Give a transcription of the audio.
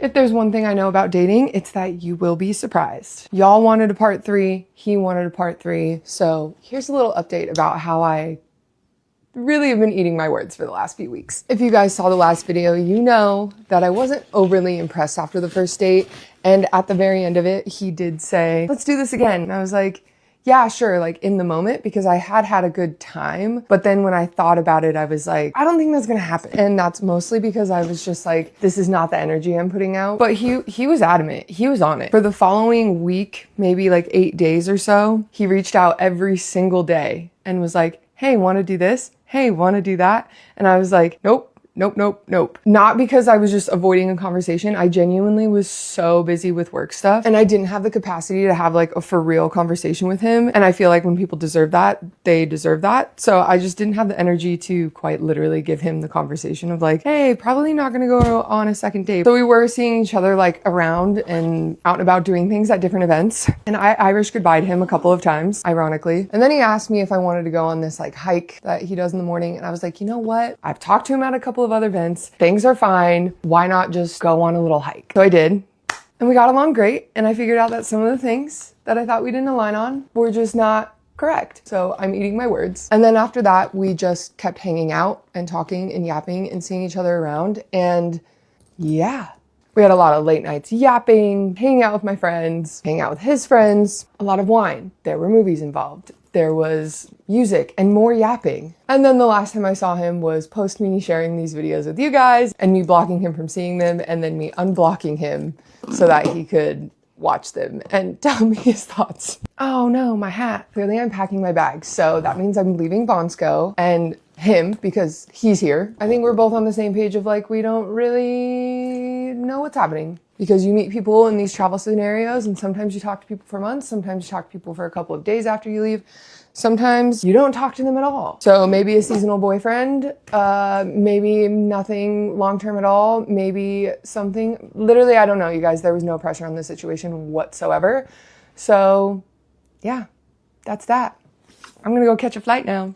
If there's one thing I know about dating, it's that you will be surprised. Y'all wanted a part 3, he wanted a part 3. So here's a little update about how I really have been eating my words for the last few weeks. If you guys saw the last video, you know that I wasn't overly impressed after the first date. And at the very end of it, he did say, let's do this again. And I was like, yeah, sure, like in the moment, because I had had a good time. But then when I thought about it, I was like, I don't think that's gonna happen. And that's mostly because I was just like, this is not the energy I'm putting out. But he was adamant, he was on it. For the following week, maybe like 8 days or so, he reached out every single day and was like, hey, wanna do this? Hey, wanna do that? And I was like, nope. Nope, nope, nope. Not because I was just avoiding a conversation. I genuinely was so busy with work stuff and I didn't have the capacity to have like a for real conversation with him. And I feel like when people deserve that, they deserve that. So I just didn't have the energy to quite literally give him the conversation of like, hey, probably not gonna go on a second date. So we were seeing each other like around and out and about doing things at different events. And I Irish goodbyed him a couple of times, ironically. And then he asked me if I wanted to go on this like hike that he does in the morning. And I was like, you know what? I've talked to him at a couple of other events. Things are fine. Why not just go on a little hike? So I did. And we got along great. And I figured out that some of the things that I thought we didn't align on were just not correct. So I'm eating my words. And then after that, we just kept hanging out and talking and yapping and seeing each other around. And yeah, we had a lot of late nights yapping, hanging out with my friends, hanging out with his friends, a lot of wine. There were movies involved. There was music and more yapping. And then the last time I saw him was post me sharing these videos with you guys and me blocking him from seeing them and then me unblocking him so that he could watch them and tell me his thoughts. Oh no, my hat. Clearly I'm packing my bags. So that means I'm leaving Bonsko and him because he's here. I think we're both on the same page of like, we don't really know what's happening. Because you meet people in these travel scenarios and sometimes you talk to people for months, sometimes you talk to people for a couple of days after you leave, sometimes you don't talk to them at all. So maybe a seasonal boyfriend, maybe nothing long-term at all, maybe something, literally, I don't know, you guys, there was no pressure on this situation whatsoever. So yeah, that's that. I'm gonna go catch a flight now.